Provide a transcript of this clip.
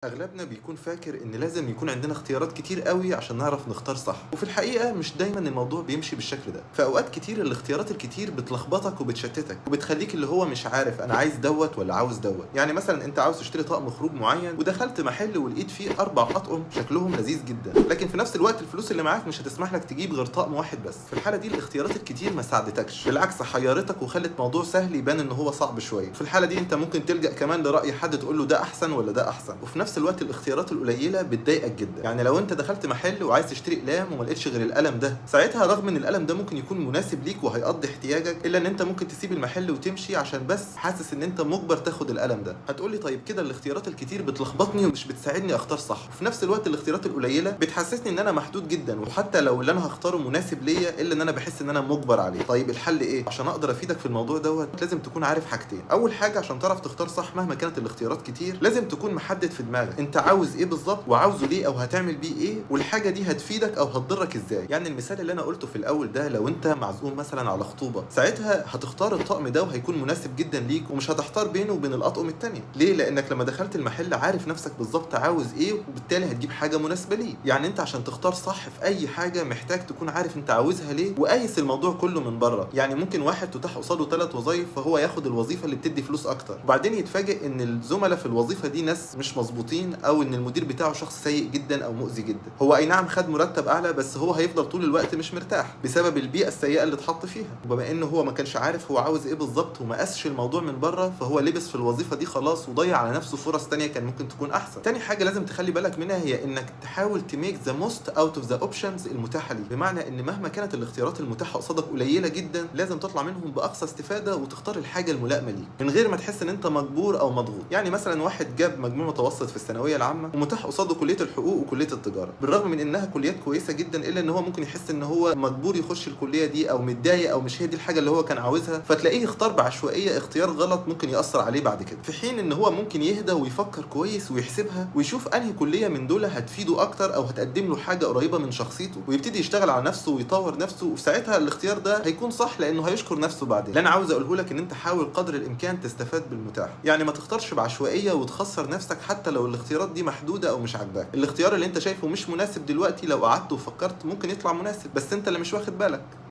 أغلبنا بيكون فاكر إن لازم يكون عندنا اختيارات كتير قوي عشان نعرف نختار صح، وفي الحقيقة مش دايما الموضوع بيمشي بالشكل ده. في أوقات كتير الاختيارات الكتير بتلخبطك وبتشتتك وبتخليك اللي هو مش عارف أنا عايز دوت ولا عاوز دوت. يعني مثلا أنت عاوز تشتري طقم خروج معين ودخلت محل ولقيت فيه 4 أطقم شكلهم لذيذ جدا، لكن في نفس الوقت الفلوس اللي معاك مش هتسمح لك تجيب غير طقم واحد بس. في الحالة دي الاختيارات الكتير ما ساعدتكش، بالعكس حيرتك وخلت موضوع سهل يبان إن هو صعب شوية. في الحالة دي أنت ممكن تلجأ كمان لرأي حد تقول له ده أحسن ولا ده أحسن، وفي نفس الوقت الاختيارات القليله بتضايقك جدا. يعني لو انت دخلت محل وعايز تشتري اقلام وما لقيتش غير القلم ده، ساعتها رغم ان القلم ده ممكن يكون مناسب ليك وهيقضي احتياجك، الا ان انت ممكن تسيب المحل وتمشي عشان بس حاسس ان انت مجبر تاخد القلم ده. هتقولي طيب كده الاختيارات الكتير بتلخبطني ومش بتساعدني اختار صح، وفي نفس الوقت الاختيارات القليله بتحسسني ان انا محدود جدا، وحتى لو اللي انا هختاره مناسب ليا الا ان انا بحس ان انا مجبر عليه. طيب الحل ايه؟ عشان اقدر افيدك في الموضوع دوت لازم تكون عارف حاجتين. اول حاجه عشان تعرف تختار صح مهما كانت الاختيارات كتير، لازم تكون محدد في دماغك انت عاوز ايه بالظبط وعاوزه ليه او هتعمل بيه ايه، والحاجه دي هتفيدك او هتضرك ازاي. يعني المثال اللي انا قلته في الاول ده، لو انت معزوم مثلا على خطوبه، ساعتها هتختار الطقم ده وهيكون مناسب جدا ليك ومش هتحتار بينه وبين الاطقم التانية. ليه؟ لانك لما دخلت المحل عارف نفسك بالظبط عاوز ايه، وبالتالي هتجيب حاجه مناسبه ليه. يعني انت عشان تختار صح في اي حاجه محتاج تكون عارف انت عاوزها ليه وقايس الموضوع كله من بره. يعني ممكن واحد تتاح قصاده 3 وظايف فهو ياخد الوظيفه اللي بتدي فلوس اكتر، وبعدين يتفاجئ ان الزملاء في الوظيفه دي ناس مش مظبوطين، او ان المدير بتاعه شخص سيء جدا او مؤذي جدا. هو اي نعم خد مرتب اعلى، بس هو هيفضل طول الوقت مش مرتاح بسبب البيئه السيئه اللي اتحط فيها. وبما انه هو ما كانش عارف هو عاوز ايه بالظبط وما قاسش الموضوع من بره، فهو لبس في الوظيفه دي خلاص وضيع على نفسه فرص تانية كان ممكن تكون احسن. تاني حاجه لازم تخلي بالك منها هي انك تحاول تميك ذا موست اوت اوف ذا اوبشنز المتاحه ليك، بمعنى ان مهما كانت الاختيارات المتاحه قصادك قليله جدا لازم تطلع منهم باقصى استفاده وتختار الحاجه الملائمه ليك من غير ما تحس ان انت مجبور او مضغوط. يعني مثلا واحد جاب مجموع متوسط في الثانويه العامه ومتاح قصاده كليه الحقوق وكليه التجاره، بالرغم من انها كليات كويسه جدا الا ان هو ممكن يحس ان هو مجبور يخش الكليه دي او متضايق او مش هي دي الحاجه اللي هو كان عاوزها، فتلاقيه اختار بعشوائيه اختيار غلط ممكن ياثر عليه بعد كده. في حين ان هو ممكن يهدى ويفكر كويس ويحسبها ويشوف انهي كليه من دول هتفيده اكتر او هتقدم له حاجه قريبه من شخصيته، ويبتدي يشتغل على نفسه ويطور نفسه، وفي ساعتها الاختيار ده هيكون صح لانه هيشكر نفسه بعدين. اللي انا عاوز اقوله لك ان انت حاول قدر الامكان تستفاد بالمتاح، يعني ما تختارش بعشوائيه وتخسر نفسك حتى لو الاختيارات دي محدوده او مش عاجباك. الاختيار اللي انت شايفه مش مناسب دلوقتي لو قعدت وفكرت ممكن يطلع مناسب، بس انت اللي مش واخد بالك.